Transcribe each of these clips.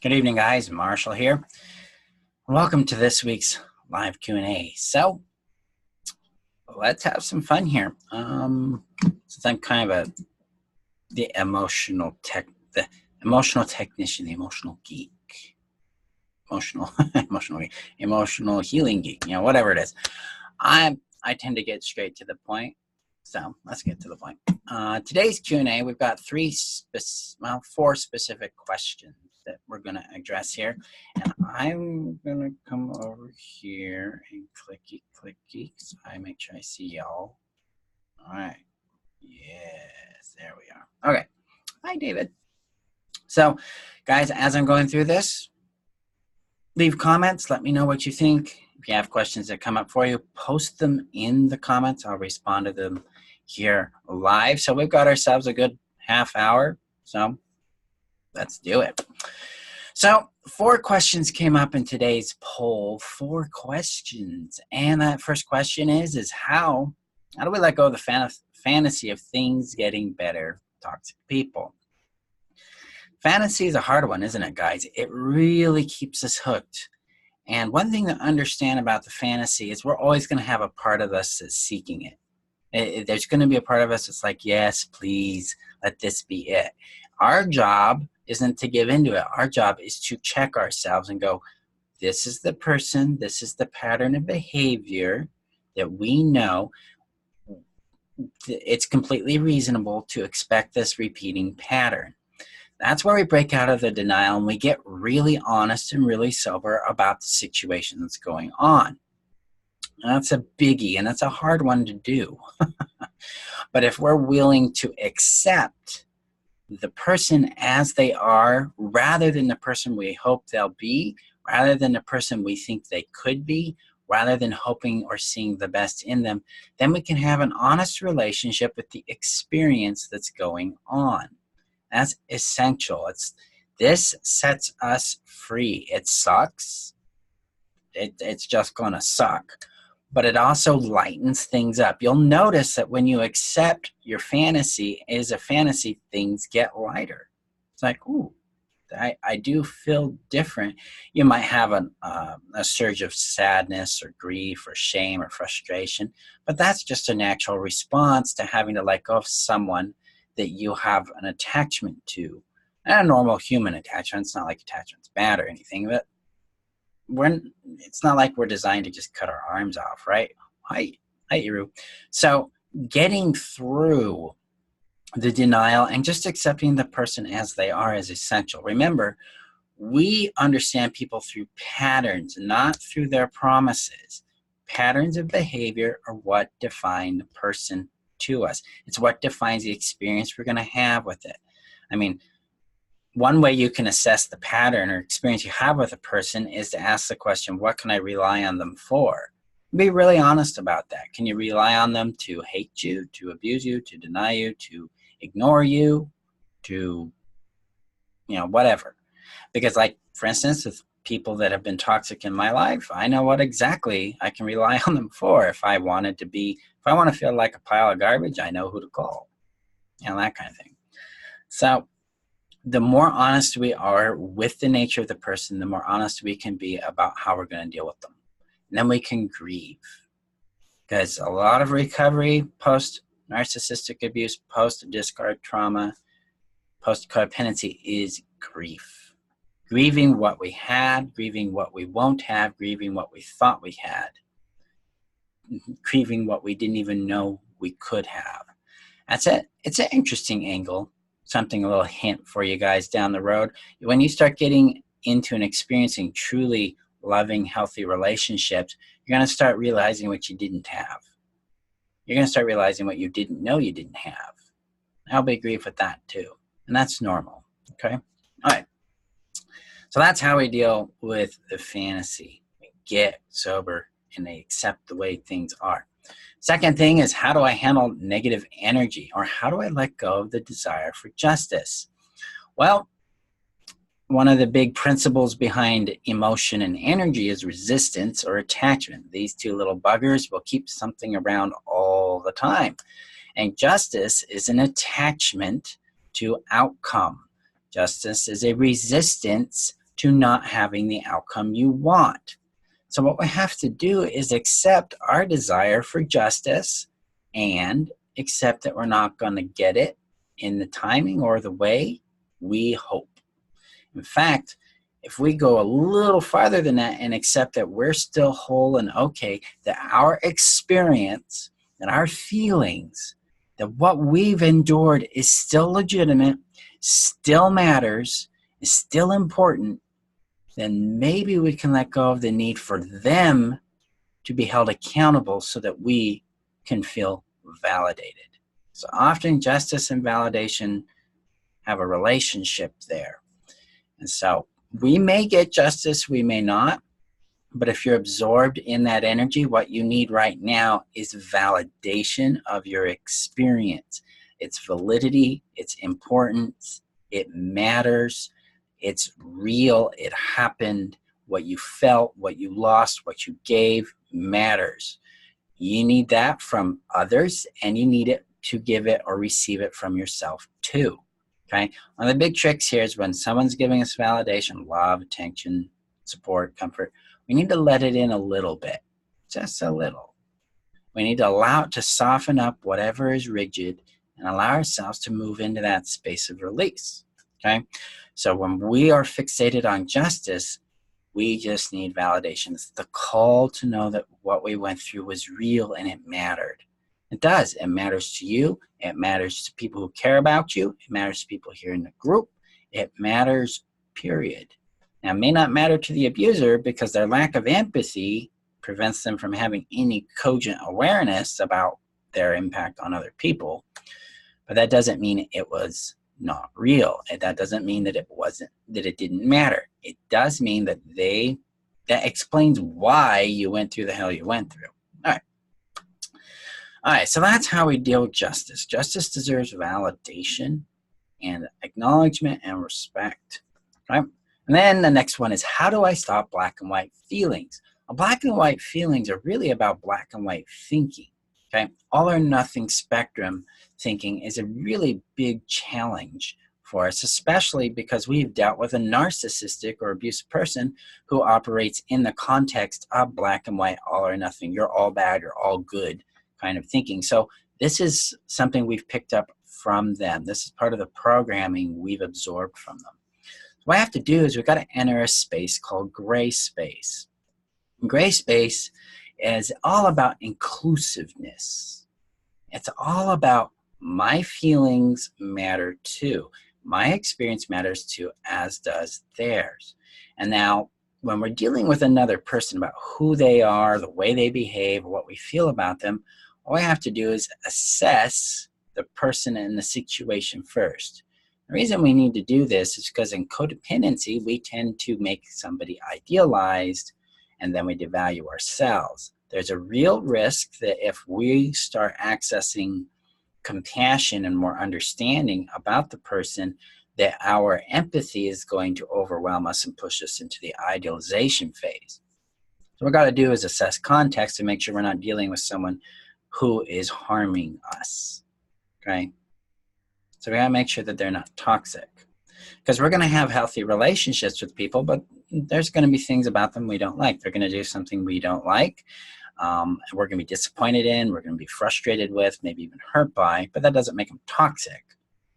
Good evening, guys. Marshall here. Welcome to this week's live Q&A. So let's have some fun here. Since I'm kind of the emotional technician, the emotional geek, emotional healing geek, whatever it is. I tend to get straight to the point. So let's get to the point. Today's Q&A, we've got four specific questions that we're going to address here. And I'm going to come over here and clicky, so I make sure I see y'all. All right. Yes, there we are. Okay. Hi, David. So, guys, as I'm going through this, leave comments. Let me know what you think. If you have questions that come up for you, post them in the comments. I'll respond to them here live. So we've got ourselves a good half hour. So let's do it. So 4 questions came up in today's poll. 4 questions. And that first question is how do we let go of the fantasy of things getting better, toxic people? Fantasy is a hard one, isn't it, guys? It really keeps us hooked. And one thing to understand about the fantasy is we're always going to have a part of us that's seeking it. There's going to be a part of us that's like, yes, please, let this be it. Our job isn't to give into it. Our job is to check ourselves and go, this is the person, this is the pattern of behavior that we know. It's completely reasonable to expect this repeating pattern. That's where we break out of the denial and we get really honest and really sober about the situation that's going on. And that's a biggie, and that's a hard one to do. But if we're willing to accept the person as they are, rather than the person we hope they'll be, rather than the person we think they could be, rather than hoping or seeing the best in them, then we can have an honest relationship with the experience that's going on. That's essential. This sets us free. It sucks. It's just going to suck. But it also lightens things up. You'll notice that when you accept your fantasy is a fantasy, things get lighter. It's like, ooh, I do feel different. You might have a surge of sadness or grief or shame or frustration, but that's just a natural response to having to let go of someone that you have an attachment to. And a normal human attachment. It's not like attachment's bad or anything, but it's not like we're designed to just cut our arms off, right? Hi, Iru. So getting through the denial and just accepting the person as they are is essential. Remember, we understand people through patterns, not through their promises. Patterns of behavior are what define the person to us. It's what defines the experience we're going to have with it. I mean, one way you can assess the pattern or experience you have with a person is to ask the question, what can I rely on them for? Be really honest about that. Can you rely on them to hate you, to abuse you, to deny you, to ignore you, to, whatever? Because like, for instance, with people that have been toxic in my life, I know what exactly I can rely on them for. If I want to feel like a pile of garbage, I know who to call, that kind of thing. So the more honest we are with the nature of the person, the more honest we can be about how we're going to deal with them. And then we can grieve. Because a lot of recovery, post-narcissistic abuse, post-discard trauma, post-codependency is grief. Grieving what we had, grieving what we won't have, grieving what we thought we had, grieving what we didn't even know we could have. That's it. It's an interesting angle. Something, a little hint for you guys down the road. When you start getting into and experiencing truly loving, healthy relationships, you're going to start realizing what you didn't have. You're going to start realizing what you didn't know you didn't have. I'll be grief with that too. And that's normal. Okay? All right. So that's how we deal with the fantasy. We get sober and they accept the way things are. Second thing is, how do I handle negative energy, or how do I let go of the desire for justice? Well, one of the big principles behind emotion and energy is resistance or attachment. These two little buggers will keep something around all the time. And justice is an attachment to outcome. Justice is a resistance to not having the outcome you want. So what we have to do is accept our desire for justice and accept that we're not going to get it in the timing or the way we hope. In fact, if we go a little farther than that and accept that we're still whole and okay, that our experience and our feelings, that what we've endured is still legitimate, still matters, is still important, then maybe we can let go of the need for them to be held accountable so that we can feel validated. So often justice and validation have a relationship there. And so we may get justice, we may not, but if you're absorbed in that energy, what you need right now is validation of your experience. Its validity, its importance, it matters, it's real, it happened, what you felt, what you lost, what you gave matters. You need that from others, and you need it to give it or receive it from yourself too. Okay? One of the big tricks here is when someone's giving us validation, love, attention, support, comfort, we need to let it in a little bit, just a little. We need to allow it to soften up whatever is rigid and allow ourselves to move into that space of release. Okay? So when we are fixated on justice, we just need validation. It's the call to know that what we went through was real and it mattered. It does. It matters to you. It matters to people who care about you. It matters to people here in the group. It matters, period. Now, it may not matter to the abuser because their lack of empathy prevents them from having any cogent awareness about their impact on other people. But that doesn't mean it was not real. And that doesn't mean that it didn't matter. It does mean that that explains why you went through the hell you went through. All right, so that's how we deal with justice. Justice deserves validation and acknowledgement and respect. Right? And then the next one is, how do I stop black and white feelings? Well, black and white feelings are really about black and white thinking. Okay? All or nothing spectrum thinking is a really big challenge for us, especially because we've dealt with a narcissistic or abusive person who operates in the context of black and white, all or nothing. You're all bad, you're all good kind of thinking. So this is something we've picked up from them. This is part of the programming we've absorbed from them. What I have to do is we've got to enter a space called gray space. Gray space is all about inclusiveness. It's all about my feelings matter too. My experience matters too, as does theirs. And now, when we're dealing with another person about who they are, the way they behave, what we feel about them, all we have to do is assess the person and the situation first. The reason we need to do this is because in codependency, we tend to make somebody idealized and then we devalue ourselves. There's a real risk that if we start accessing compassion and more understanding about the person, that our empathy is going to overwhelm us and push us into the idealization phase. So what we got to do is assess context to make sure we're not dealing with someone who is harming us. Okay? So we got to make sure that they're not toxic. Because we're going to have healthy relationships with people, but there's going to be things about them we don't like. They're going to do something we don't like. And we're going to be disappointed in, we're going to be frustrated with, maybe even hurt by, but that doesn't make them toxic.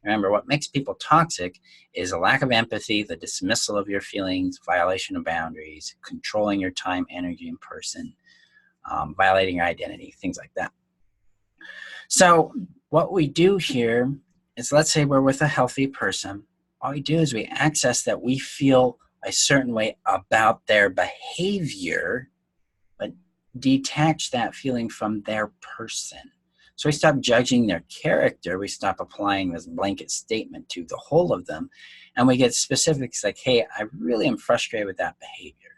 Remember, what makes people toxic is a lack of empathy, the dismissal of your feelings, violation of boundaries, controlling your time, energy, and person, violating your identity, things like that. So what we do here is, let's say we're with a healthy person. All we do is we access that we feel a certain way about their behavior, but detach that feeling from their person. So we stop judging their character. We stop applying this blanket statement to the whole of them. And we get specifics like, hey, I really am frustrated with that behavior.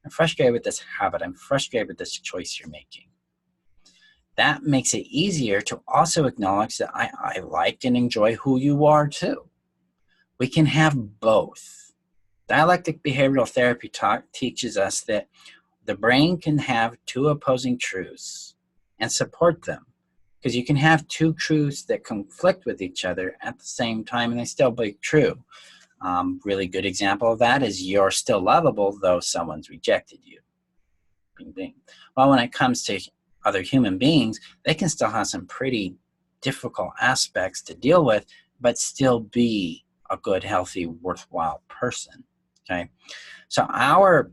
I'm frustrated with this habit. I'm frustrated with this choice you're making. That makes it easier to also acknowledge that I like and enjoy who you are too. We can have both. Dialectic behavioral therapy teaches us that the brain can have two opposing truths and support them. Because you can have two truths that conflict with each other at the same time and they still be true. Really good example of that is you're still lovable though someone's rejected you. Bing, bing. Well, when it comes to other human beings, they can still have some pretty difficult aspects to deal with, but still be a good, healthy, worthwhile person. Okay, so our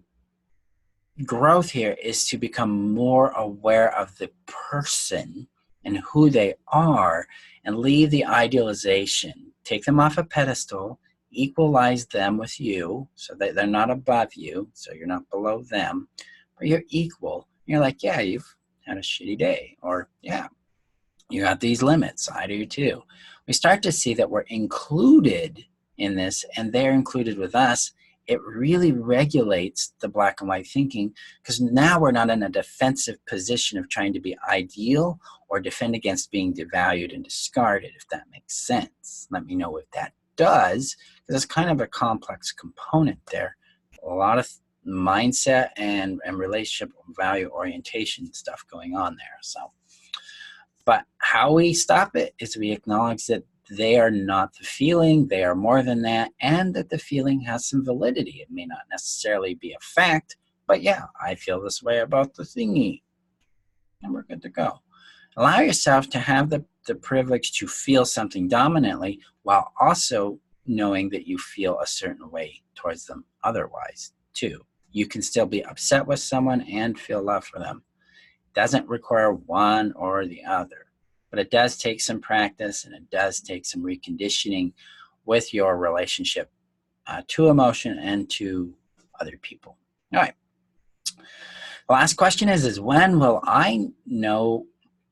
growth here is to become more aware of the person and who they are and leave the idealization. Take them off a pedestal, equalize them with you so that they're not above you, so you're not below them, but you're equal. You're like, yeah, you've had a shitty day, or yeah, you got these limits, I do too. We start to see that we're included in this and they're included with us. It really regulates the black and white thinking, because now we're not in a defensive position of trying to be ideal or defend against being devalued and discarded, if that makes sense. Let me know if that does, because it's kind of a complex component there. A lot of mindset and relationship value orientation stuff going on there. So, but how we stop it is we acknowledge that they are not the feeling, they are more than that, and that the feeling has some validity. It may not necessarily be a fact, but yeah, I feel this way about the thingy, and we're good to go. Allow yourself to have the privilege to feel something dominantly while also knowing that you feel a certain way towards them otherwise too. You can still be upset with someone and feel love for them. It doesn't require one or the other, but it does take some practice and it does take some reconditioning with your relationship to emotion and to other people. All right. The last question is when will I know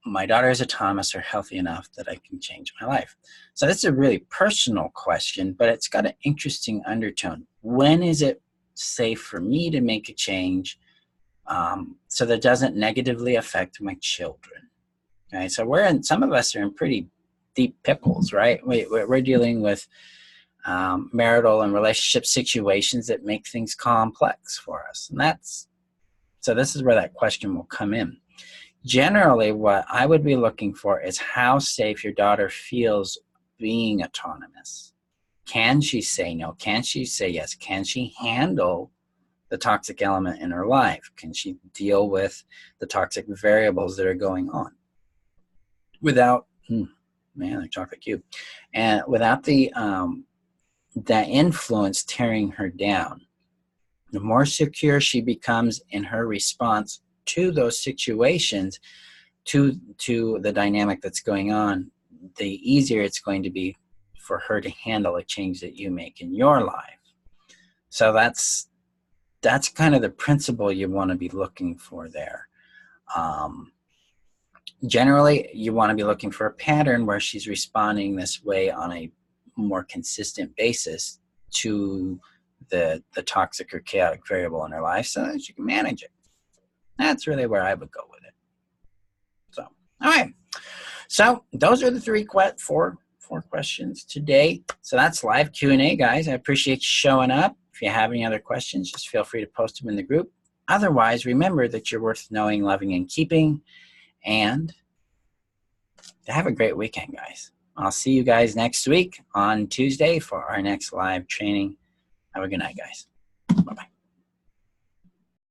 my daughter is autonomous or healthy enough that I can change my life? So this is a really personal question, but it's got an interesting undertone. When is it safe for me to make a change so that it doesn't negatively affect my children? Okay, so some of us are in pretty deep pickles, right? We're dealing with marital and relationship situations that make things complex for us. And so this is where that question will come in. Generally, what I would be looking for is how safe your daughter feels being autonomous. Can she say no? Can she say yes? Can she handle the toxic element in her life? Can she deal with the toxic variables that are going on without, like chocolate cube, and without that influence tearing her down? The more secure she becomes in her response to those situations, to the dynamic that's going on, the easier it's going to be for her to handle a change that you make in your life. So that's kind of the principle you want to be looking for there. Generally, you want to be looking for a pattern where she's responding this way on a more consistent basis to the toxic or chaotic variable in her life so that she can manage it. That's really where I would go with it. So, all right. So those are the four questions today. So that's live Q&A, guys. I appreciate you showing up. If you have any other questions, just feel free to post them in the group. Otherwise, remember that you're worth knowing, loving, and keeping. And have a great weekend, guys. I'll see you guys next week on Tuesday for our next live training. Have a good night, guys.